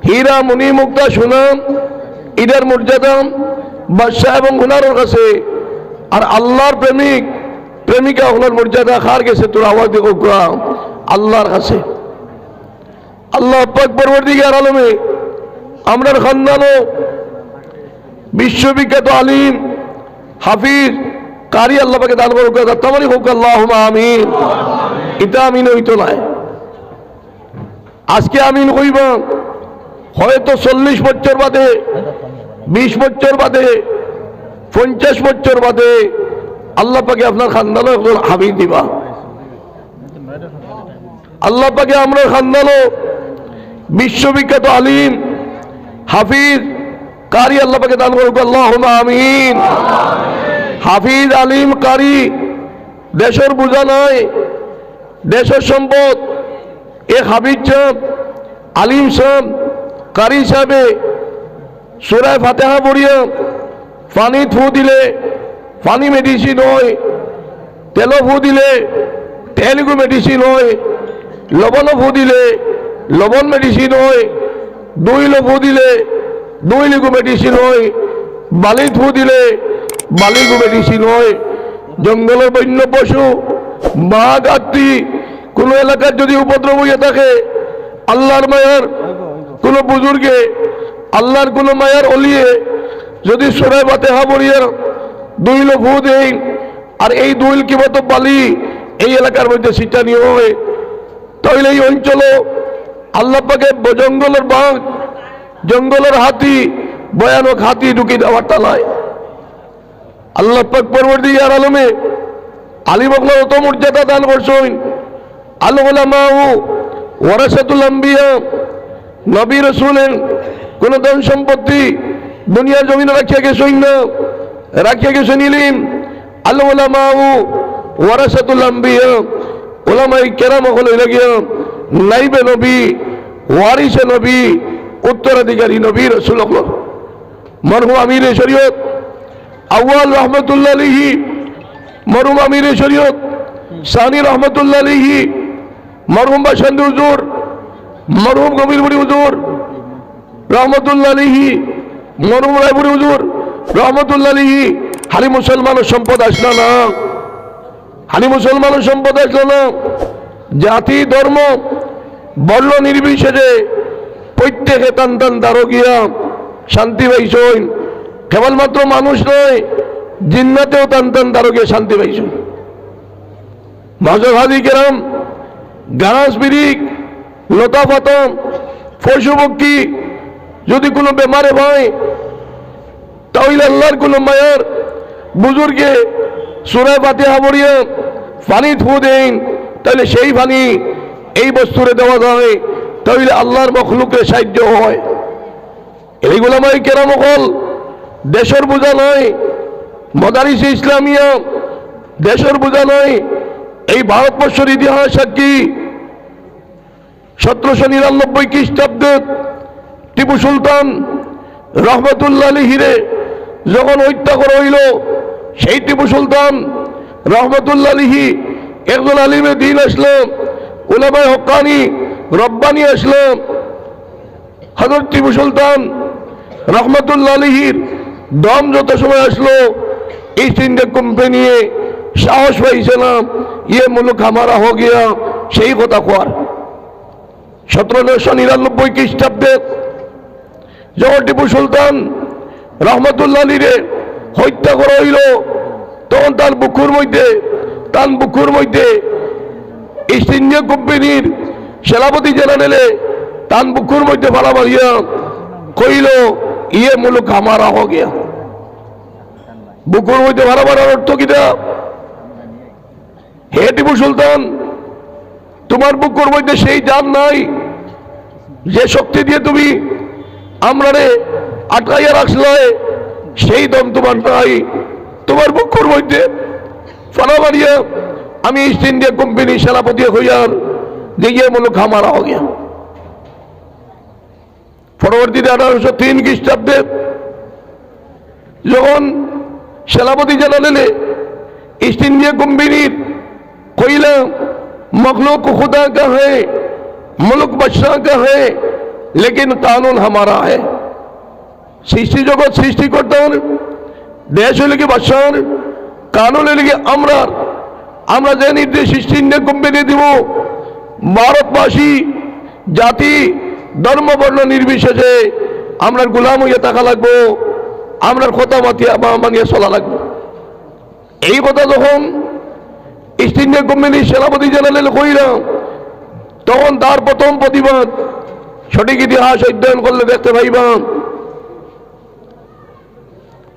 হীরা মণি মুক্তা সোনা ঈদের মর্যাদা বাদশাহ এবং গুনারের কাছে, আর আল্লাহর প্রেমিক প্রেমিকা হলার মর্যাদা কার গেছে? তোর আওয়াজ দেখো আল্লাহর কাছে। আল্লাহ পাক পরবর্তীকার আলমে আমরার খানদানও বিশ্ববিখ্যাত আলিম হাফিজ কারি আল্লাহ পাকে দান করুক, তামারি হোক আল্লাহুম্মা আমিন। এটা আমিন হইতো নাই, আজকে আমিন হইব হয়তো 40 বছর বাদে, 20 বছর বাদে, 50 বছর বাদে আল্লাহ পাকে আপনার খানদানও একজন হাফিজ দিবা। আল্লাহ পাকে আমরা খানদানও বিশ্ববিখ্যাত আলিম হাফিজ কারি আল্লাহ পাকে দান করুক আল্লাহুম্মা আমিন। হাফিজ আলিম কারি দেশের বোঝা নয়, দেশের সম্পদ। এ হাফিজ সাহেব আলিম সাহেব কারি সাহেবে সূরা ফাতিহা পড়িয়া পানি ফু দিলে পানি মেডিসিন হয়, তেল ফু দিলে তেলগু মেডিসিন হয়, লবণ ফু দিলে লবণ মেডিসিন হয়, দইল ফু দিলে দইলগু মেডিসিন হয়, বালি ফু দিলে বালিগু মেডিসিন হয়। জঙ্গলের বন্য পশু বাঘ হাতি কোনো এলাকার যদি উপদ্রব হইয়া থাকে, আল্লাহর মায়ার কোনো বুজুর্গে আল্লাহর কোনো মায়ার অলিয়ে যদি সূরা ফাতিহা পড়িয়া দইল ফু দেয়, আর এই দইল কি মতো বালি এই এলাকার মধ্যে ছিটানি হয়, তাহলে এই অঞ্চল আল্লাহ পাকে জঙ্গলের বাঘ জঙ্গলের হাতি ভয়ানক হাতি ঢুকি দেওয়ার তালায়। আল্লাহ পাক পরবর্তীকার আলমে আলিম হকলার অত মর্যাদা দান করছেন। আল উলামাউ ওয়ারাসাতুল আম্বিয়া, নবী রাসূলের কোন ধন সম্পত্তি দুনিয়ার জমিনে রাখিয়া গেছেন না, রাখিয়া গেছেন ইলম। আল উলামাউ ওয়ারাসাতুল আম্বিয়া, উলামায়ে কেরাম হল লাগিয়া নাইবে নবী, ওয়ারিসে নবী, উত্তরাধিকারী নবী রাসূল। মরহুম আমিরে শরীয়ত আউয়াল রহমতুল্লাহ আলাইহি, মরহুম আমিরে শরীয়ত সানি রহমতুল্লাহ আলাইহি, মরহুম বাসন্তী হুজুর, মরহুম কবিরপুরি হুজুর রহমতুল্লাহ আলাইহি, মরহুম রায়পুরি হুজুর রহমতুল্লাহ আলাইহি। হালি মুসলমানের সম্পদ আসলো না, হালি মুসলমানের সম্পদ আসলো না। জাতি ধর্ম বর্ণ নির্বিশেষে প্রত্যেকে টান টান দারোগিয়া শান্তি পাইছেন। কেবলমাত্র মানুষ নয়, জিন্নাতেও টান টান দারোগিয়া শান্তি পাইছেন। মহাজহাদি কেরাম গাছ বিরিক লতা পাতা পশু পক্ষী যদি কোনো বেমারে হয়, তাহলে আল্লাহর কোনো মায়ার বুজুর্গে সূরা ফাতিহা পড়িয়া পানি থু দেন, তাহলে সেই পানি এই বস্তুরে দেওয়া যায়, তাহলে আল্লাহর মখলুকের সাহায্য হয়। এইগুলো আমার কেরাম হল দেশের বোঝা নয়, মাদারিসে ইসলামিয়া দেশের বোঝা নয়। এই ভারতবর্ষের ইতিহাস সাক্ষী। 1799 খ্রিস্টাব্দে টিপু সুলতান রহমতুল্লাহ আলাইহিরে যখন হত্যা করা হইল, সেই টিপু সুলতান রহমতুল্লাহ আলাইহি একজন আলিমে দিন আসলো, উলামায়ে হক্কানি রব্বানি আসলো। হযরত টিপু সুলতান রহমতুল্লাহ আলাইহির দম যত সময় আসলো, ইস্ট ইন্ডিয়া কোম্পানি সাহস পাইছে না, ইয়ে মুলুক হামারা হো গিয়া, সেই কথা কোয়ার। 1799 খ্রিস্টাব্দে যখন টিপু সুলতান রহমতুল্লাহ আলাইহিরে হত্যা করা হইল, তখন তার বুকুর মধ্যে ইস্ট ইন্ডিয়া কোম্পানির সেনাপতি জেনারেলে তার বুকুর মধ্যে ফালা মারিয়া কইল, ইয়ে মুলুক হামারা হো গিয়া। বুকুর মধ্যে ভাড়া মারার অর্থ কিনা? হে টিপু সুলতান, তোমার বুকুর মধ্যে সেই জান নাই যে শক্তি দিয়ে তুমি আমরারে আটকাইয়া রাখলে, সেই দম তোমার নাই। তোমার বুকুর মধ্যে ফালা মারিয়া আমি ইস্ট ইন্ডিয়া কোম্পানি সেনাপতি হইয়ার যে ইয়ে মুলুক হামারা হো গিয়া। পরবর্তীতে 1803 খ্রিস্টাব্দে যখন সেনাপতি জেনারেলে ईस्ट इंडिया कंपनी कोयला मखलूक खुदा का है, मुल्क बादशाह का है, लेकिन कानून हमारा है। सृष्टि जगत सृष्टिकर्तार, देश हইল কি বাদশার, কানুন হইল কি আমরার। আমরা যে নির্দেশ ইস্ট ইন্ডিয়া কোম্পানি দিব, ভারতবাসী জাতি ধর্ম বর্ণ নির্বিশেষে আমরা গোলাম হইয়া থাকা লাগবো, আমরা কথা মানিয়ে চলা লাগবো। এই কথা যখন ইস্ট ইন্ডিয়া কোম্পানির সেনাপতি জেনারেল কইলাম, তখন তার প্রথম প্রতিবাদ সঠিক ইতিহাস অধ্যয়ন করলে দেখতে পাইবাম।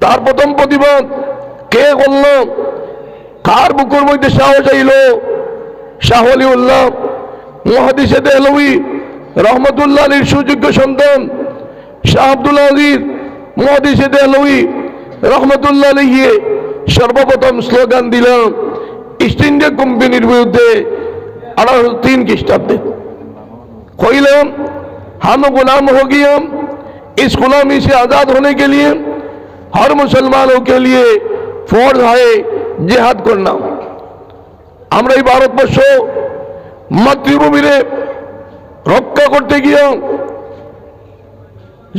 তার প্রথম প্রতিবাদ কে করল, কার বুকুর মধ্যে সাহস আইল? শাহ ওলিউল্লাহ মুহাদ্দিসে দেহলভী রহমতুল্লাহ আলীর সুযোগ্য সন্তান শাহ আব্দুল আজিজ মুহাদ্দিসে দেহলভী রহমতুল্লাহ আলাইহি সর্বপ্রথম স্লোগান দিলাম ইস্ট ইন্ডিয়া কোম্পানির বিরুদ্ধে 1803 খ্রিস্টাব্দে। কইলাম हम गुलाम हो गए, इस गुलामी से आज़ाद होने के लिए हर मुसलमानों के लिए फर्ज है जिहाद करना। আমরা এই ভারতবর্ষ মাতৃভূমিরে রক্ষা করতে গিয়ে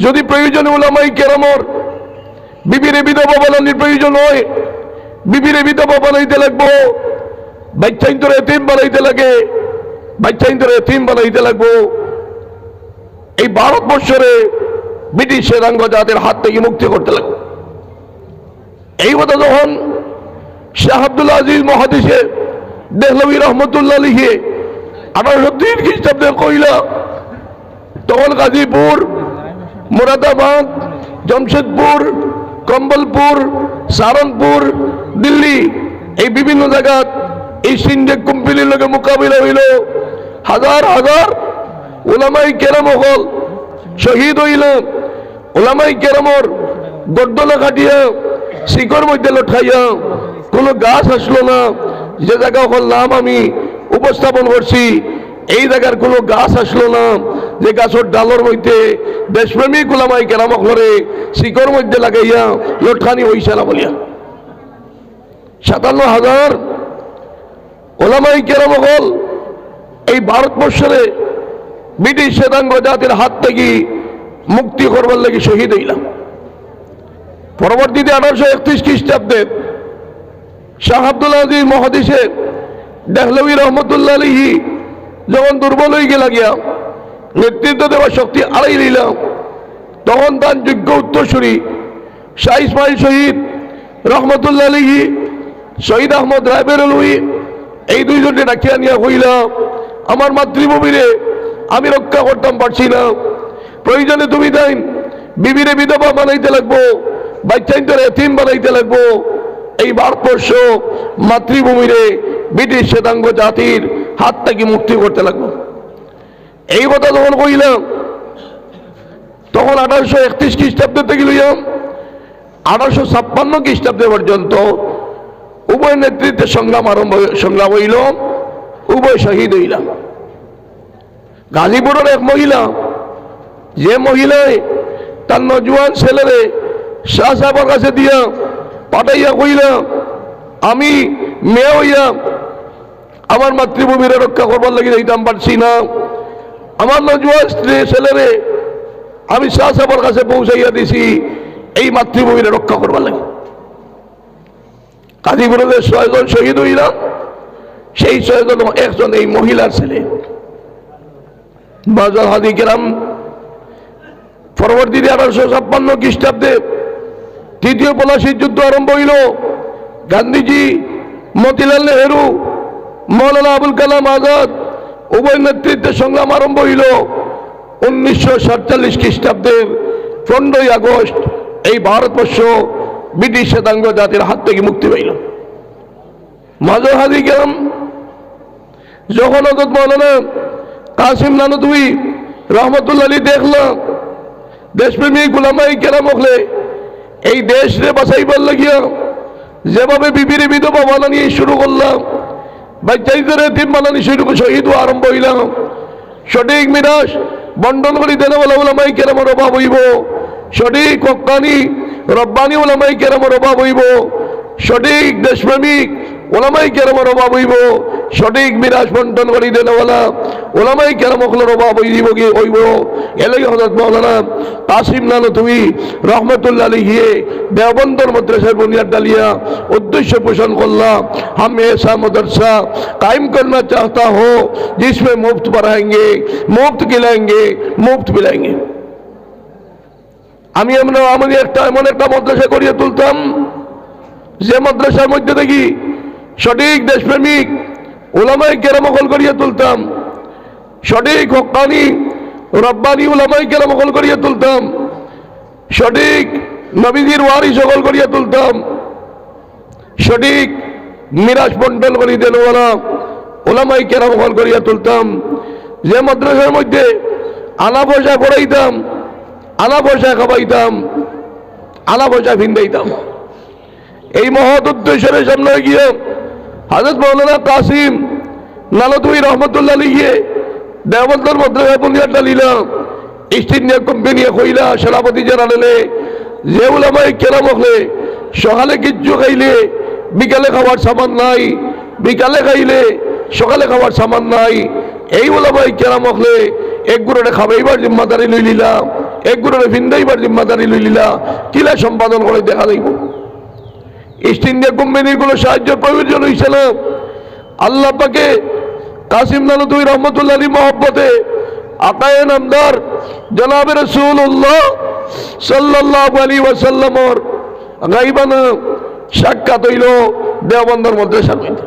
যদি প্রয়োজন উলামায়ে কেরামর বিবিরে বিধবা বানানোর প্রয়োজন হয়, বিবিরে বিধবা বানাইতে লাগবো, বাচ্চাইন্তরে এতিম বানাইতে লাগে, বাচ্চাইন্তরে এতিম বানাইতে লাগবো। এই ভারতবর্ষরে ব্রিটিশ শ্বেতাঙ্গ জাতির হাত থেকে মুক্তি করতে লাগবে। এই কথা যখন শাহ আব্দুল আজিজ মুহাদ্দিসে দেহলভী রহমতুল্লাহ আলাইহি 1803 খ্রিস্টাব্দে কইলা, তখন গাজীপুর, মুরাদাবাদ, জমশেদপুর, কম্বলপুর, সাহারানপুর, দিল্লি এই বিভিন্ন জায়গা ইস্ট ইন্ডিয়া কোম্পানির লগে মোকাবিলা হইল। হাজার হাজার উলামায়ে কেরাম হল শহীদ হইল। উলামায়ে কেরামর গর্দনা কাটিয়া শিকড় মধ্যে লটকাইয়া কোনো গাছ আসলো না। যে জায়গা হল নাম আমি উপস্থাপন করছি, এই জায়গার কোনো গাছ আসলো না যে গাছের ডালর মধ্যে দেশপ্রেমিক উলামায়ে কেরাম হলে শিকড় মধ্যে লাগাইয়া লটকানি হইছে না বলিয়া। 57,000 উলামায়ে কেরাম হল এই ভারতবর্ষের ব্রিটিশ শ্বেতাঙ্গ জাতির হাত থেকে মুক্তি করবার লাগি শহীদ হইলাম। পরবর্তীতে 1831 খ্রিস্টাব্দে শাহ আব্দুল আজিজ মুহাদ্দিসে দেহলভী রহমতুল্লাহ আলাইহি যখন দুর্বল হয়ে গেলা গিয়া নেতৃত্ব দেওয়ার শক্তি আড়াই নিলাম, তখন তার যোগ্য উত্তরসূরি শাহ ইসমাইল শহীদ রহমতুল্লাহ আলাইহি, শহীদ আহমদ রায়বেরেলভী এই দুইজনকে ডাকিয়া নিয়ে হইলাম, আমার মাতৃভূমিরে আমি রক্ষা করতাম পারছি না, প্রয়োজনে তুমি তাই বিবিরে বিধবা বানাইতে লাগবো, বাচ্চাইন্তরে এতিম বানাইতে লাগবো। এই ভারতবর্ষ মাতৃভূমিরে ব্রিটিশ শ্বেতাঙ্গ জাতির হাত থেকে মুক্তি করতে লাগবো। এই কথা যখন কইলাম, তখন 1831 খ্রিস্টাব্দ থেকে লইলাম 1856 খ্রিস্টাব্দে পর্যন্ত উভয় নেতৃত্বে সংগ্রাম হইল, উভয় শহীদ হইলাম। গাজীপুরের এক মহিলা, যে মহিলায় তার নজওয়ান ছেলেরে শাহ সাহেবের কাছে দিয়া পাঠাইয়া কইলা, আমি মেয়ে হইয়া আমার মাতৃভূমির রক্ষা করবার লাগি যাইতাম পারছি না, আমার নজওয়ান ছেলেরে আমি শাহ সাহেবের কাছে পৌঁছাইয়া দিছি এই মাতৃভূমির রক্ষা করবার লাগি। গাজীপুরের 6 জন শহীদ হইলাম, সেই 6 জন একজন এই মহিলার ছেলে। বাজার হাদি কেরাম পরবর্তীতে 1856 খ্রিস্টাব্দে তৃতীয় পলাশির যুদ্ধ আরম্ভ হইল। গান্ধীজি, মতিলাল নেহেরু, মৌলানা আবুল কালাম আজাদ উভয় নেতৃত্বে সংগ্রাম আরম্ভ হইল। 1947 খ্রিস্টাব্দের 15ই আগস্ট এই ভারতবর্ষ ব্রিটিশ শ্বেতাঙ্গ জাতির হাত থেকে মুক্তি পাইল। মাজার হাদি কেরাম যখন হযরত মৌলানা কাসিম নানতুই রহমতুল্লাহ আলী দেখলাম দেশপ্রেমিক উলামায়ে কেরাম হলে এই দেশরে বাঁচাইবার লাগিয়া যেভাবে বিবিরে বিধবা বানানি শুরু করলাম, বাচ্চাইদের এতিম বানানি শুরু শহীদ আরম্ভ হইলাম, সঠিক মিরাস বন্টন করি দেনওয়ালা উলামায়ে কেরামের অভাব হইব, সঠিক হক্কানি রব্বানি উলামায়ে কেরামের অভাব হইব, সঠিক দেশপ্রেমিক ওলামাই কেরামের অভাব হইব, সঠিক বিরাজ বন্টন করি দেনওয়ালা ওলামাই কেরামকলের অভাব হইব। এলাকি হযরত মাওলানা কাসিম নানতুবি রহমতুল্লাহ আলাইহি দেওবন্দর মাদ্রাসার বুনিয়াদ डालिया उद्देश्य पोषण करला। हम ऐसा मदरसा कायम करना चाहता हो जिसमें मुफ्त पढ़ाएंगे, मुफ्त खिलाएंगे, मुफ्त पिलाएंगे। আমি একটা এমন একটা মাদ্রাসা করিয়ে তুলতাম যে মাদ্রাসার মধ্যে দেখি সঠিক দেশপ্রেমিক উলামায়ে কেরামকল করিয়ে তুলতাম, সঠিক হক্কানি রব্বানি উলামায়ে কেরামকল করিয়ে তুলতাম, সঠিক নবীজির ওয়ারিস সকল করিয়ে তুলতাম, সঠিক মিরাজ বন্টন করি দেনওয়ালা উলামায়ে কেরামকল করিয়ে তুলতাম। যে মাদ্রাসার মধ্যে আনা পয়সা পড়াইতাম, আনা পয়সা খাবাইতাম, আনা পয়সা ভিন্দাইতাম। এই মহৎ উদ্দেশ্যের সামনে গিয়ে হযরত মাওলানা কাসিম নানতুবি রহমতুল্লাহ আলাইহি দেওবন্দর মাদ্রাসা বুনিয়াদ ডালিলা ইস্ট ইন্ডিয়া কোম্পানি কইলা সভাপতি জানালে যে উলামায়ে কেরাম হলে সকালে কিচ্ছু খাইলে বিকালে খাওয়ার সামান নাই, বিকালে খাইলে সকালে খাওয়ার সামান নাই। এই উলামায়ে কেরাম হলে এক গুড়ে খাবাইবার জিম্মাদারি লই লিলা, এক গুড়ে ভিন্দাইবার জিম্মাদারি লই লিলা, কিলা সম্পাদন করে দেখা যাইব। ইস্ট ইন্ডিয়া কোম্পানির কোনো সাহায্যের প্রয়োজন হয়েছিল আল্লাহ পাকে কাসিম নানতুবি রহমতুল্লাহ আলাইহি মহব্বতে আকায়ে নামদার জনাবে রাসূলুল্লাহ সাল্লাল্লাহু আলাইহি ওয়াসাল্লামর গায়বানা সাক্ষাৎ হইল দেওবন্দর মাদ্রাসার মধ্যে।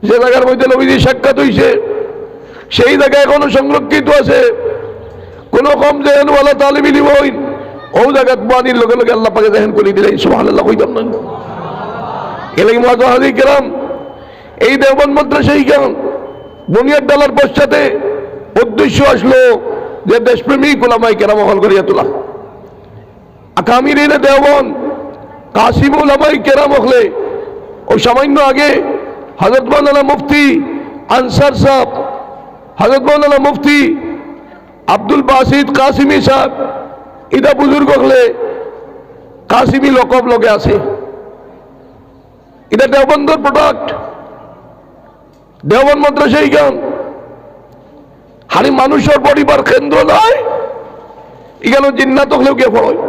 যে জায়গার মধ্যে নবীজি সাক্ষাৎ হইছে সেই জায়গা এখনো সংরক্ষিত আছে। কোনো কম জেহেনওয়ালা তালিব ইলম হইন ও জায়গাত বাণীর লগে লগে আল্লাহ পাকে জেহেন করে দিলেন, সুবহানাল্লাহ কইতাম না। এলাকি মুআজ্জাহিদ কিরাম এই দেওবন্দ মাদ্রাসায় কেন বুনিয়াদ ডালার পশ্চাতে উদ্দেশ্য আসলো যে দেশপ্রেমিক উলামায়ে কেরাম হল করিয়া তোলা। আকামিরিনে দেওবন্দ কাসিম উলামায়ে কেরাম হলে ও সামান্য আগে হযরত মাওলানা মুফতি আনসার সাহেব, হযরত মাওলানা মুফতি আব্দুল বাসিত কাসিমি সাহেব এটা বুজুর্গ হলে কাসিমি লকব লগে আছে। এটা দেওবন্দর প্রোডাক্ট, দেওবন্দ মাদ্রাসা গান হারি মানুষের পরিবার কেন্দ্র নয়, এখানে জিন্নাত হলেও গিয়ে পড়য়।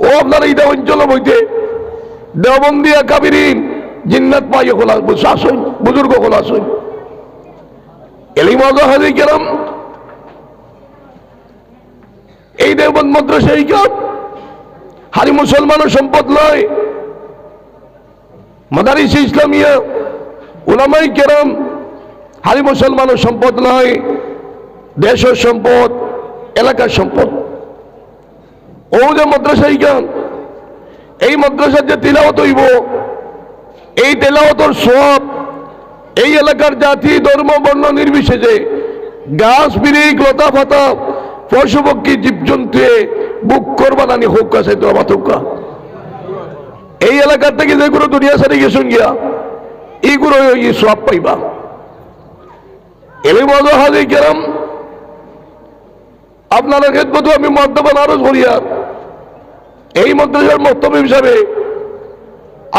ও আপনার এইটা অঞ্চল বইতে দেওবন্দিয়া কাবিরিন জিন্নাত পাইয়ে খোলা আসুন, বুজুর্গ খোলা আসুন। এলি মুআজ্জাহিদ কিরাম এই দেওবন্দ মাদ্রাসা গান হারি মুসলমানের সম্পদ নয়, মাদারিস ইসলামিয়া উলামায়ে কেরাম হারি মুসলমানের সম্পদ নয়, দেশের সম্পদ, এলাকার সম্পদ। ও যে মাদ্রাসায় গান এই মাদ্রাসার যে তিলাওয়াত হইব এই তিলাওয়াতের সওয়াব এই এলাকার জাতি ধর্ম বর্ণ নির্বিশেষে গাছ বিরিক লতা পাতা পশু পক্ষী জীবজন্তু বুক করবানানি হোক আছে তো মাতুকা। এই এলাকার থেকে যেগুলো দুনিয়া সারি গেছুন গিয়া এইগুলো সওয়াব পাইবা। এলি মুআজ্জাহিদ কিরাম আপনারা খেদমত আমি মর্তবান আরজ করিয়া এই মাদ্রাসার মক্তব হিসাবে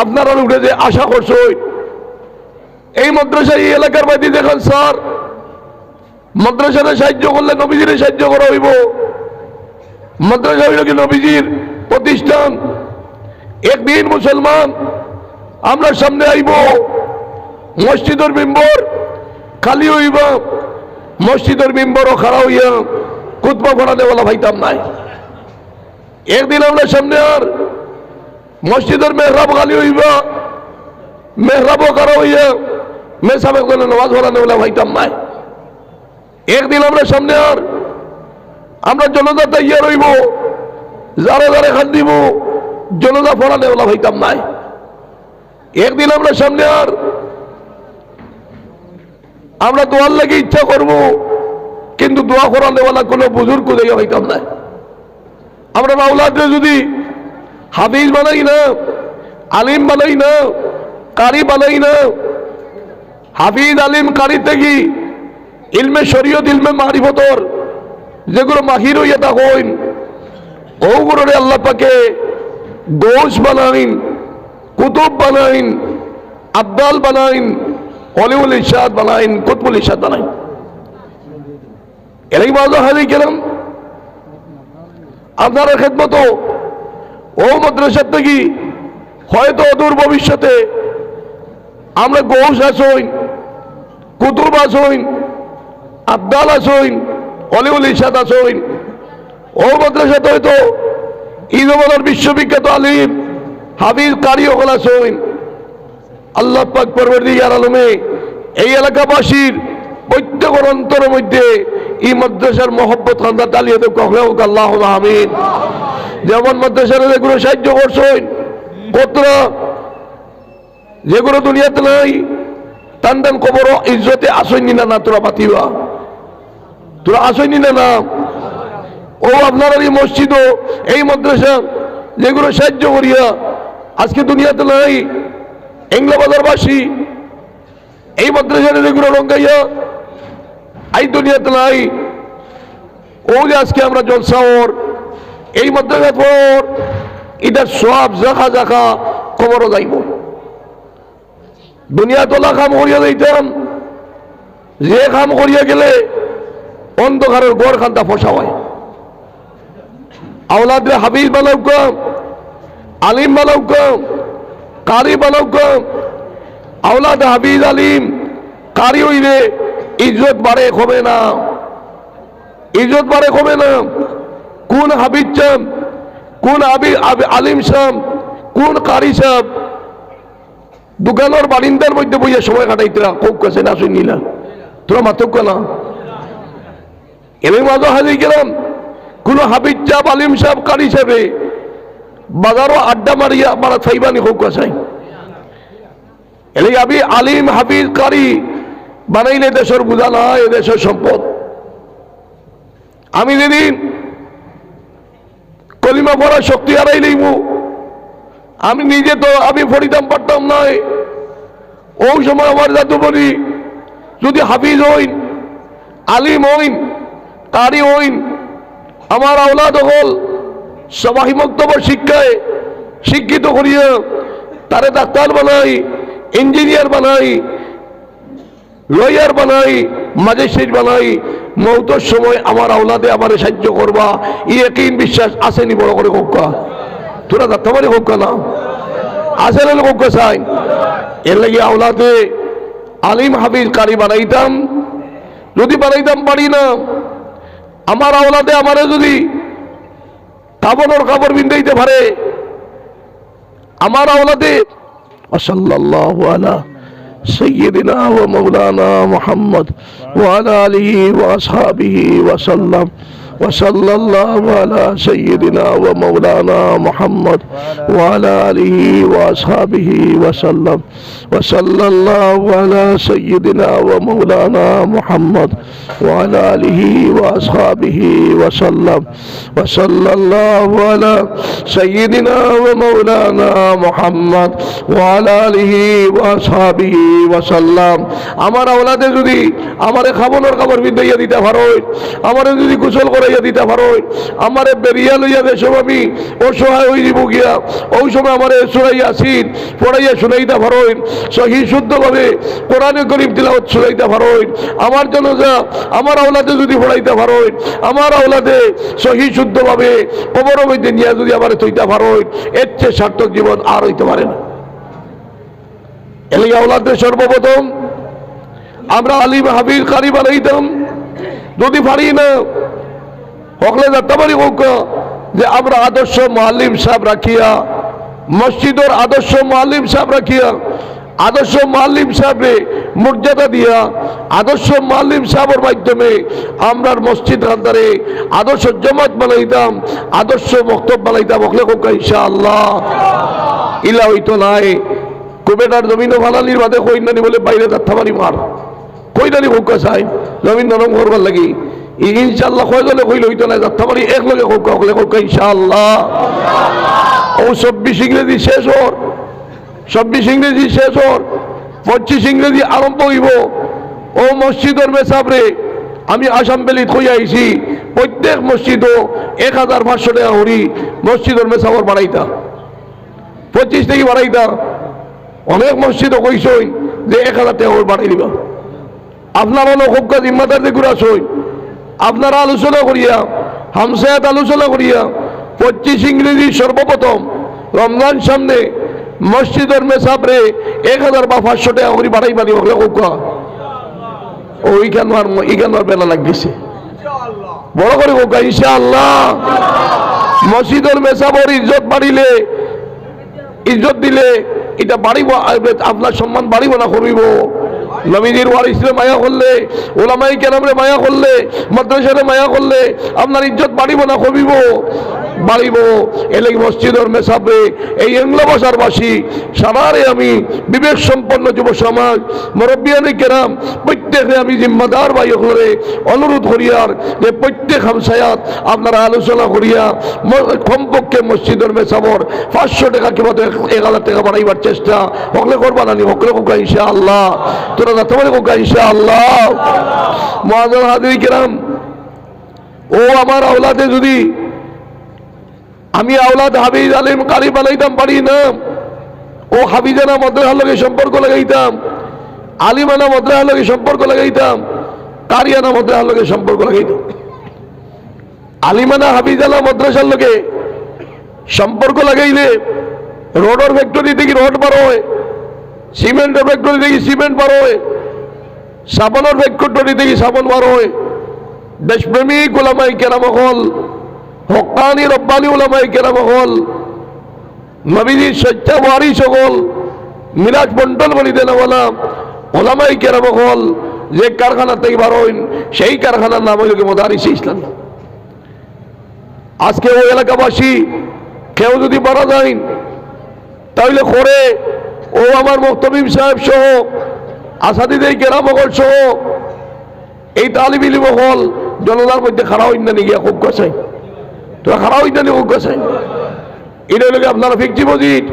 আপনারা উঠে যে আশা করছো এই মাদ্রাসা এই এলাকার বাদী দেখেন স্যার মাদ্রাসারে সাহায্য করলে নবীজিরে সাহায্য করা হইব। মাদ্রাসা হইল কি নবীজির প্রতিষ্ঠান। একদিন মুসলমান আমরা সামনে আইব, মসজিদের মেম্বর খালি হইব, মসজিদের মেম্বরও খাড়া হইয়া খুতবা পড়াতে বলা ভাইতাম নাই। একদিন আমরা সামনে আর মসজিদের মেহরাব খালি হইব, মেহরাবও খাড়া হইয়া মেসাবে নামাজ পড়াতে বলা ভাইতাম নাই। একদিন আমরা সামনে আর আমরা জনতা তাইয়া রইব, যারা যারা খান দিব জনতা পড়াতে বলা ভাইতাম নাই। একদিন আমরা সামনে আর আমরা দোয়ার লাগে ইচ্ছা করব কিন্তু দোয়া করার দেওয়ালা কোনো বুজুর্গ দেখে হইতাম না। আমরা মাওলাদরে যদি হাফিজ বানাই না, আলিম বানাই না, কারি বানাই না, হাফিজ আলিম কারি থেকে ইলমে শরীয়ত ইলমে মারিফতর যেগুলো মাহির হইয়া থাকেন ওগুলোরে আল্লাহ পাকে গোশ বানাইন, কুতুব বানাইন, আব্দাল বানাইন, অলিউল ইরশাদ বানাইন, কুতুবুল ইরশাদ বানাইন। এলাই মাঝে হাজির গেলাম আপনারা খেদমত ও মাদ্রাসার থেকে হয়তো অদূর ভবিষ্যতে আমরা গৌস আসইন, কুতুব আসইন, আব্দাল আসইন, অলিউল ইরশাদ আসইন। ও মাদ্রাসাতে হয়তো ঈদবাজার বিশ্ববিখ্যাত আলিম হাফিজ কারি হল আসইন। আল্লাহ পাক পরওয়ারদিগার আলমে এই এলাকাবাসীর প্রত্যেকের অন্তরের মধ্যে এই মাদ্রাসার মহব্বত খান্দা তালিয়ে দেব কখলে হোক আল্লাহ আমিন। যেমন মাদ্রাসার যেগুলো সাহায্য করছেন কতরা যেগুলো দুনিয়াতে নাই টান টান কবর ইজ্জতে আসইনি না, তোরা পাতিবা তোরা আসইনি না। ও আপনার এই মসজিদ এই মাদ্রাসা যেগুলো সাহায্য করিয়া আজকে দুনিয়াতে নাই, এংলাবাজারবাসী এই মাদ্রাসার যেগুলো রঙ্গাইয়া এই দুনিয়াতে নাই। ও যে আজকে আমরা জলসাওর এই মাদ্রাসা পর এটার সব জাখা জাখা খবরও যাইব। দুনিয়া তোলা কাম করিয়া যাইতাম, যে কাম করিয়া গেলে অন্ধকারের গড় খান্তা ফসা হয়। আওলাদে হাফিজ বানাও কম, আলিম বানাও কম, কারি বানাও কম। আওলাদ হাফিজ আলিম কারি হইলে ইজ্জত বাড়ে কমে না, ইজ্জত বাড়ে কমে না। কোন হাফিজ চাম, কোন আলিম সাম, কোন কারি সাম দোকানের বারিন্দার মধ্যে বইয়া সময় কাটাইতরা খুব কাছে না শুনিলা তোরা মাতক না। এর মাঝে হাজির গেলাম কোন হাফিজ সাহেব, আলিম সাহেব, কারি সাহেবে বাজারও আড্ডা মারিয়া মারা চাইবানি খুব কাছাই। এলে আমি আলিম হাফিজ কারি বানাইলে দেশের বোঝা না, এ দেশের সম্পদ। আমি যেদিন কলিমা পড়ার শক্তি হারাই লইব, আমি নিজে তো আমি ফরিদাম পারতাম নয়। ওই সময় আমার জাতু বলি যদি হাফিজ হইন, আলিম হইন, কারি হইন, আমার আওলাদ হল সবাই মক্তব্য শিক্ষায় শিক্ষিত করিয়া তারে ডাক্তার বানাই, ইঞ্জিনিয়ার বানাই, লয়ার বানাই, ম্যাজিস্ট্রেট বানাই। মৌতের সময় আমার আওলাদে আমার সাহায্য করবা, ই একই বিশ্বাস আসেনি বড় করে কোকা তোরা ডাক্তার বাড়ি কোকা না আসে না কোকা চাই। এর লাগে আওলাদে আলিম হাফিজ কারি বানাইতাম, যদি বানাইতাম পারি না আমার আওলাদে আমারে যদি কাপড়ের কাপড় বিন্দাইতে পারে, আমার আওলাদে সাল্লাল্লাহু আলা سيدنا ومولانا محمد وعلى آله وأصحابه وسلم وصلى الله على سيدنا ومولانا محمد وعلى آله وأصحابه وسلم وصلى الله على سيدنا ومولانا محمد وعلى آله وأصحابه وسلم وصلى الله على سيدنا ومولانا محمد وعلى آله وأصحابه وسلم। আমার আওলাদে যদি আমারে খাবনের খাবার বিদাইয়া দিতে পারো, আমারে যদি গোসল করাইয়া দিতে পারো, আমারে বেরিয়া লইয়া দেশম আমি অসহায় হয়ে দিব গিয়া ওই সময় আমারে সূরা ইয়াসিন পড়াইয়া শুনাইতে পারো, সহি শুদ্ধভাবে কোরআনে কারীম তিলাওয়াত শুনাইতে পারো, আমার জন্য যা আমার আওলাদে যদি পড়াইতে পারো, আমার আওলাদে সহি শুদ্ধভাবে কবরের মধ্যে নিয়ে যদি আমারে থইতে পারো, এর চেয়ে সার্থক জীবন আর হইতে পারে না। এলাকা আওলাদে সর্বপ্রথম আমরা আলিম হাফিজ কারি বানাইতাম, যদি পারি না হকলে যাতে পারি হোক যে আমরা আদর্শ মুআল্লিম সাহেব রাখিয়া, মসজিদের আদর্শ মুআল্লিম সাহেব রাখিয়া, আদর্শ মুআল্লিম সাহেবরে মর্যাদা দিয়া, আদর্শ মুআল্লিম সাহেবের মাধ্যমে আমরা মসজিদ খান্দারে আদর্শ জমাত বানাইতাম, আদর্শ বক্তব্য বানাইতাম। হকলে হোক ইনশাআল্লাহ। ইলা হইতো নাই কুবেটার জমিনও ফালালির বাদে কইনানি বলে বাইরে যাত্রা পারি মার কইনানি হোক চাই জমিন নরম করবার লাগি ইনশাআল্লাহ কয় গেলে কইলে হইতো না যাত্রা পারি এক লগে হোক হকলে হোক ইনশাআল্লাহ। ও ২৪ ইংরেজি শেষ হর, ২৪ ইংরেজি শেষ হর, ২৫ ইংরেজি আরম্ভ হইব। ও মসজিদের মেসাবরে আমি আসাম বেলি কই আইছি প্রত্যেক মসজিদও ১৫০০ টাকা হরি মসজিদের মেসাবর বাড়াইতা, ২৫ থেকে বাড়াইতা। অনেক মসজিদও কইসই যে 1000 টাকা বাড়াই দিবা। আপনারা খুব কাজ জিম্মাদার দিয়ে ঘুরা সই, আপনারা আলোচনা করিয়া হামসায়াত আলোচনা করিয়া 25 ইংরেজি সর্বপ্রথম রমজান সামনে মসজিদের মেসাবরে 1000 বা 500 টাকা করে বাড়াই পারি হলে কোকা ওইখান বেলা লাগতেছে বড় করে কোকা ইনশাআল্লাহ। মসজিদের মেসাবর ইজ্জত বাড়িলে ইজ্জত দিলে এটা বাড়িব, আপনার সম্মান বাড়িব না কমিব? নবীজির ওয়ারিসরে মায়া করলে, ওলামাই কেরামরে মায়া করলে, মাদ্রাসারে মায়া করলে আপনার ইজ্জত বাড়িব না কমিব? বাড়িব। এলে মসজিদের মেসাবে এই এংলা ভাষারবাসী সারারে আমি বিবেক সম্পন্ন যুব সমাজ মুরব্বিয়ানে কেরাম প্রত্যেকে আমি জিম্মাদার ভাই হলে অনুরোধ করিয়ার যে প্রত্যেক হামসায়াত আপনারা আলোচনা করিয়া কমপক্ষে মসজিদের মেসাবর 500 টাকা কিংবা 1000 টাকা বাড়াইবার চেষ্টা হকলে করবা না, হকলে কোকা ইনশাআল্লাহ। তোরা না তোমার কোকা ইনশাআল্লাহ। মুআজ্জাল হাজির কেরাম, ও আমার আওলাদে যদি আমি আওলাদ হাফিজ আলিম কারি বানাইতাম পারি না, ও হাফিজানা মাদ্রাসার লগে সম্পর্ক লাগাইতাম, আলিমানা মাদ্রাসার লগে সম্পর্ক লাগাইতাম, কারিয়ানা মাদ্রাসার লগে সম্পর্ক লাগাইতাম। আলিমানা হাফিজানা মাদ্রাসার লগে সম্পর্ক লাগাইলে রোডের ফ্যাক্টরি থেকে রোড বার হয়, সিমেন্টের ফ্যাক্টরি থেকে সিমেন্ট বার হয়, সাবানের ফ্যাক্টরি থেকে সাবান বার হয়। দেশপ্রেমিক ওলামায়ে কেরাম হল, হক্কানি রব্বানি ওলামায়ে কেরাম হল, নবীজির সচ্চা ওয়ারিস হল, মিরাজ মন্ডল বলি দেনওয়ালা ওলামায়ে কেরাম হল যে কারখানা থেকে বার হইন সেই কারখানার নাম হইল মাদারিস ইসলাম। আজকে ওই এলাকাবাসী কেউ যদি মারা যায় তাহলে করে ও আমার মুক্তবিম সাহেব সহ আসাদিদের কেরাম হল সহ এই তালিব ইলম হল জনতার মধ্যে খাড়া হইন না গিয়া খুব গছাই, তোরা খাড়া হইন না খুব গছাই। এটা হলে আপনারা ফিক্সি মসজিদ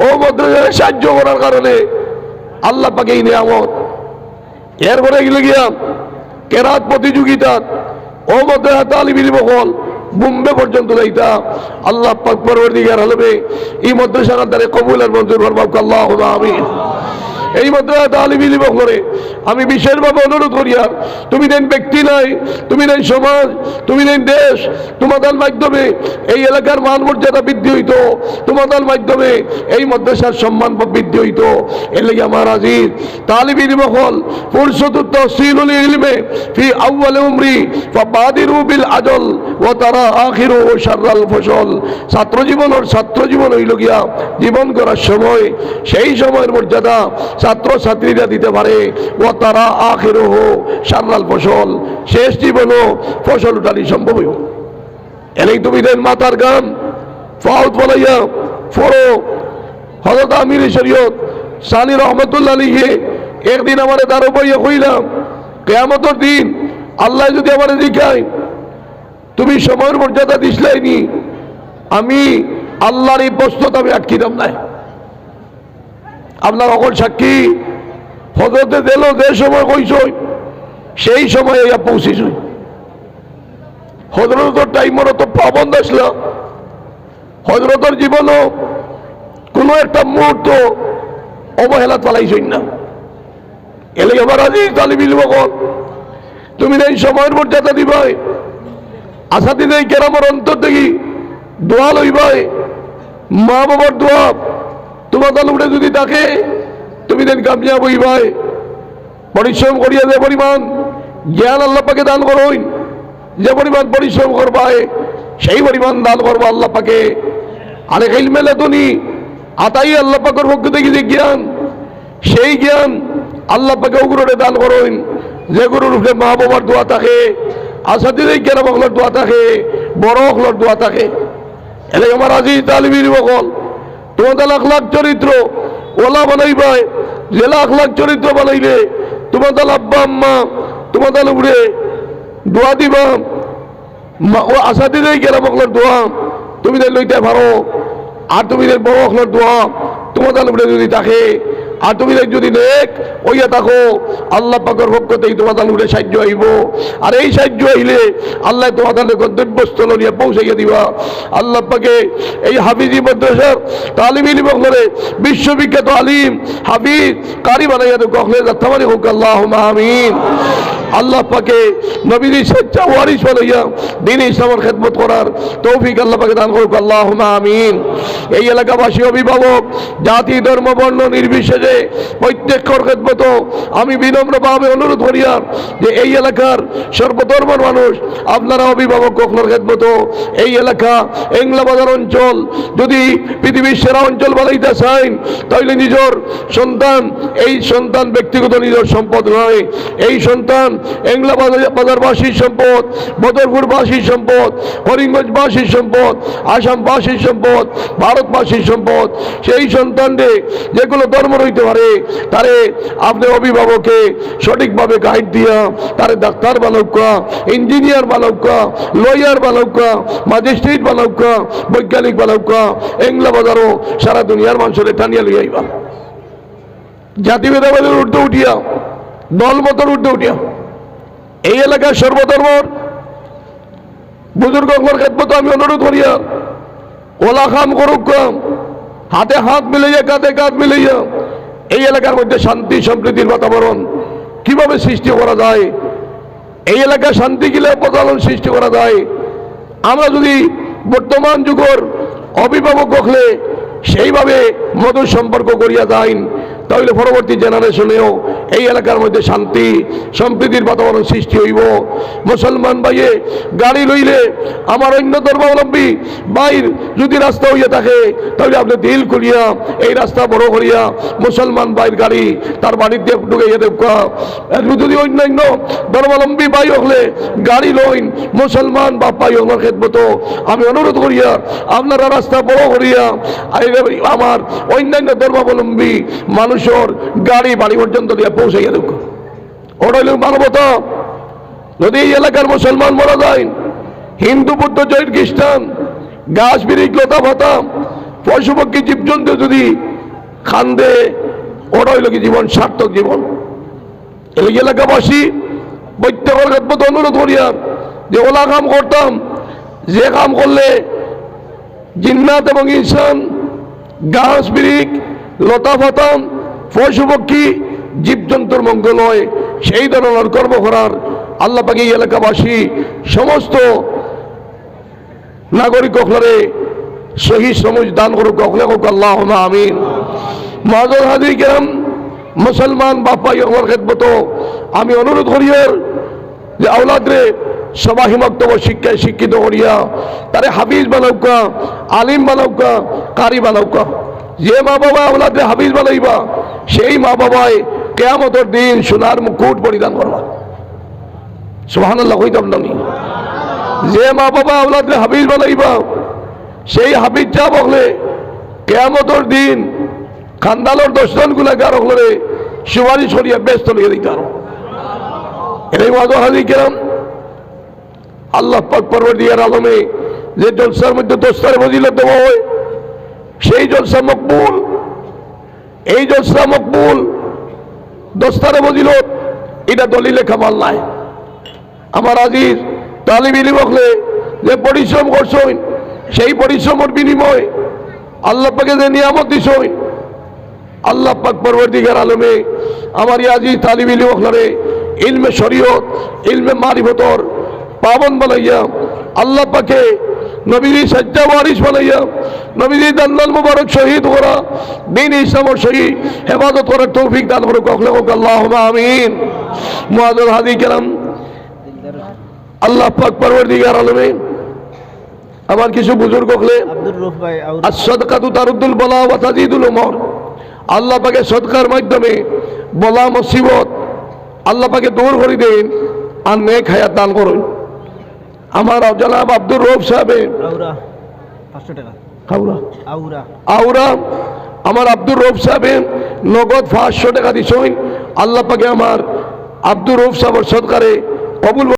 ও মাদ্রাসায় সাহায্য করার কারণে আল্লাহ পাকে এই নিয়ামত। এরপরে গেলে গিয়া কেরাত প্রতিযোগিতা ও মাদ্রাসা তালিব ইলম হল বোম্বে পর্যন্ত যাইতা। আল্লাহ পাক পরওয়ারদিগার আলমে এই মাদ্রাসার দ্বারা কবুল আর মঞ্জুর ফরমাক আল্লাহুম্মা আমিন। এই মাদ্রাসা তালিব ইলম করে আমি বিশেষভাবে অনুরোধ করি, আর তুমি দেন ব্যক্তি নাই, তুমি দেন সমাজ, তুমি দেন দেশ, তোমাদের মাধ্যমে এই এলাকার মান মর্যাদা বৃদ্ধি হইতো, তোমাদের মাধ্যমে এই মাদ্রাসার সম্মান বৃদ্ধি হইতো। এর লাগে আমার আজিজ তালিব ইলম হল ফুরসাতুত তাহসিলুল ইলমে ফি আউয়াল উমরি ফাবাদিরু বিল আজল ওয়া তারা আখিরু শাররাল ফসল। ছাত্র জীবন হইল গিয়া জীবন করার সময়, সেই সময়ের মর্যাদা ছাত্র ছাত্রীরা দিতে পারে। ও তারা আখিরু শাররাল ফসল, শেষ জীবনও ফসল উঠানি সম্ভব হইব। এনেই তুমি দেন মাতার গান ফাউত বলাইয়া ফরো। হযরত আমির শরীয়ত সানি রহমতুল্লাহ আলাইহি একদিন আমারে দাঁড়ো বইয়া কইলাম, কিয়ামতের দিন আল্লাহ যদি আমারে জিজ্ঞাসা তুমি সময়ের মর্যাদা দিসলাইনি, আমি আল্লাহর এই প্রশ্নটা আমি আটকিতাম নাই। আপনার অকল সাক্ষী হজরতে দিল যে সময় কইসই সেই সময় পৌঁছিস। হজরতের টাইমের তো পাবন্ধ আসল, হজরতের জীবনও কোনো একটা মুহূর্ত অবহেলা চালাইছই না। এলে আমার আজি তালিব ইলম কল তুমি এই সময়ের মর্যাদা দিবাই, আশা দিনে কেরামের অন্তর দেখি দোয়া লইবাই, মা বাবার দোয়া তোমাদের উপরে যদি থাকে তুমি দেন কামিয়াব হইবাই। পরিশ্রম করিয়া যে পরিমাণ জ্ঞান আল্লাহ পাকে দান করুন, যে পরিমাণ পরিশ্রম করবাই সেই পরিমাণ দান করবো আল্লাহ পাকে। আরে ইলমেলে তুমি আতাই আল্লাহ পাকের পক্ষ থেকে যে জ্ঞান, সেই জ্ঞান আল্লাহ পাকে ওগুলোরে দান করুন। যে গুরুর উপরে মা বাবার দোয়া থাকে, আসাদিদের কেরাম হকলের দোয়া থাকে, বড় হকলের দোয়া থাকে। এলে আমার আজিজ তালিব ইলম হল তোমাদের লাখ লাখ চরিত্র ওলা বানাইবাই, যে লাখ লাখ চরিত্র বানাইলে তোমাদের আব্বা আম্মা তোমাদের উপরে দোয়া দিবা। ও আসাদিদের কেরাম হকলের দোয়া তুমি লইতে পারো, আর তুমি বড় হকলের দোয়া তোমাদের উপরে যদি থাকে আর তুমি যদি নেক ওইয়া থাকো আল্লাহ পাকের পক্ষতেই তোমাদের উপরে সাহায্য আইব আর এই সাহায্য আইলে আল্লাহ তোমাদের গন্তব্যস্থল নিয়ে পৌঁছাইয়া দিবা আল্লাহ পাকে এই হাফিজি মাদ্রাসার তালিম ইলম করে বিশ্ববিখ্যাত আলিম হাফিজ কারি বানাইয়া তো কখলে যাত্রাবাড়ি হোক আল্লাহুম্মা আমিন আল্লাহ পাকে নবীজি সচ্চা ওয়ারিস বানাইয়া দ্বীন ইসলামের খেদমত করার তৌফিক আল্লাহ পাকে দান করুক আল্লাহুম্মা আমিন এই এলাকাবাসী অভিভাবক জাতি ধর্ম বর্ণ নির্বিশেষে প্রত্যেকের খেদমত আমি বিনম্রভাবে অনুরোধ করিয়া যে এই এলাকার সর্বধর্মের মানুষ আপনারা অভিভাবক কখনোর খেদমত এই এলাকা এংলাবাজার অঞ্চল যদি পৃথিবীর সেরা অঞ্চল বানাইতে চান তাহলে নিজের সন্তান এই সন্তান ব্যক্তিগত নিজের সম্পদ নয় এই সন্তান এংলাবাজারবাসীর সম্পদ বদরপুরবাসীর সম্পদ হরিঙ্গঞ্জবাসীর সম্পদ আসামবাসীর সম্পদ ভারতবাসীর সম্পদ সেই সন্তানকে যেগুলো ধর্ম রইতে পারে তারে আপনার অভিভাবককে সঠিকভাবে গাইড দিয়া তারে ডাক্তার বানাউকা ইঞ্জিনিয়ার বানাউকা লয়ার বানাউকা ম্যাজিস্ট্রেট বানাউকা বৈজ্ঞানিক বানাউকা এংলাবাজারও সারা দুনিয়ার মানুষের টানিয়া লইয়া আইবা জাতিভেদাবাদের ঊর্ধ্বে উঠিয়া দলমতের ঊর্ধ্বে উঠিয়া এই এলাকার সর্বধর্মর বুজুর্গর খেদমত আমি অনুরোধ করিয়া ওলা খাম করুক হাতে হাত মিলাইয়া কাঁধে কাঁধ মিলাইয়া এই এলাকার মধ্যে শান্তি সম্প্রীতির বাতাবরণ কিভাবে সৃষ্টি করা যায় এই এলাকায় শান্তি কিলে প্রচলন সৃষ্টি করা যায় আমরা যদি বর্তমান যুগের অভিভাবক হলে সেইভাবে মধুর সম্পর্ক করিয়া যাইন তাহলে পরবর্তী জেনারেশনেও এই এলাকার মধ্যে শান্তি সম্প্রীতির বাতাবরণ সৃষ্টি হইব মুসলমান ভাইয়ে গাড়ি লইলে আমার অন্য ধর্মাবলম্বী বাইর যদি রাস্তা হইয়া থাকে তাহলে আপনি দিল খুলিয়া এই রাস্তা বড় করিয়া মুসলমান বাইর গাড়ি তার বাড়িতে ঢুকাইয়া দেখা যদি অন্যান্য ধর্মাবলম্বী বাই হলে গাড়ি লইন মুসলমান বাপ্পাই আমার খেদমত আমি অনুরোধ করিয়া আপনারা রাস্তা বড় করিয়া আমার অন্যান্য ধর্মাবলম্বী মানুষের গাড়ি বাড়ি পর্যন্ত দিয়ে পৌঁছাইয়া দেখ ওটা হইল মানবতা যদি এই এলাকার মুসলমান মারা যায় হিন্দু বৌদ্ধ জৈন খ্রিস্টান গাছ বিরিক লতা পাতা পশু পক্ষী জীবজন্তু যদি খান্দে ওটা হইল কি জীবন সার্থক জীবন এই এলাকাবাসী প্রত্যেকের খেদমত অনুরোধ করিয়া যে ওলা কাম করতাম যে কাম করলে জিন্নাত এবং ইনসান গাছ বিরিক লতা পাতা পশু পক্ষী জীবজন্তুর মঙ্গল হয় সেই ধরনের কর্ম করার আল্লাহ পাক এই এলাকাবাসী সমস্ত নাগরিক অখলারে সহি সমুজ দান করুক অখলে হোক আল্লাহুম্মা আমিন মুআজ্জাজ হাজির কিরাম মুসলমান বাপাই আমার খেদমত আমি অনুরোধ করিয়ার যে আওলাদরে সবাহি মক্তব্য শিক্ষায় শিক্ষিত করিয়া তারে হাফিজ বানাউকা আলিম বানাউকা কারি বানাউকা যে মা বাবা আওলাদে হাফিজ বানাইবা সেই মা বাবায় কিয়ামতের দিন সোনার মুকুট পরিধান করবা সুবহানাল্লাহ কইতাম না যে মা বাবা আওলাদে হাফিজ বানাইবা সেই হাফিজ যা বলে কিয়ামতের দিন খানদানোর 10 গুনাহগার হলে সুপারিশ করিয়া ব্যস্ত লিখে দিতে পারো এটাই মুআজ্জাজ হাজির কিরাম আল্লাহ পাক পরওয়ারদিগার আলমে যে জলসার মধ্যে দস্তার ফজিলত দেওয়া হয় সেই জলসা মকবুল এই জলসা মকবুল দস্তারে ফজিলত এটা দলিলে কামাল নাই আমার আজিজ তালিব ইলম হলে যে পরিশ্রম করছেন সেই পরিশ্রমের বিনিময় আল্লাহ পাকে যে নিয়ামত দিছেন আল্লাহ পাক পরওয়ারদিগার আলমে আমার আজিজ তালিব ইলম হলে ইলমে শরীয়ত ইলমে মারিফতর পাবন বানাইয়া আল্লাহ পাকে নবীজি সজ্জা ওয়ারিস বানাইয়া নবীজি দান্দাল মুবারক শহীদ করা দ্বীন ইসলামের সহি হেফাজত করার তৌফিক দান করুক আল্লাহুম্মা আমিন মুআজ্জাজ হাজির কিরাম আল্লাহ পাক পরওয়ারদিগার আলমে আমার কিছু বুজুর্গ হলে আস-সাদকাতু তারুদ্দুল বালা ওয়া তাজিদুল উমর আল্লাহ পাকে সদকার মাধ্যমে বলা মুসিবত আল্লাহ পাকে দূর করে দেন আর নেক হায়াত দান করুন আমার জনাব আব্দুর রউফ সাহেব আউরা আমার আব্দুর রউফ সাহেব নগদ 500 টাকা দিছেন আল্লাহ পাকে আমার আব্দুর রউফ সাহেবের সদকারে কবুল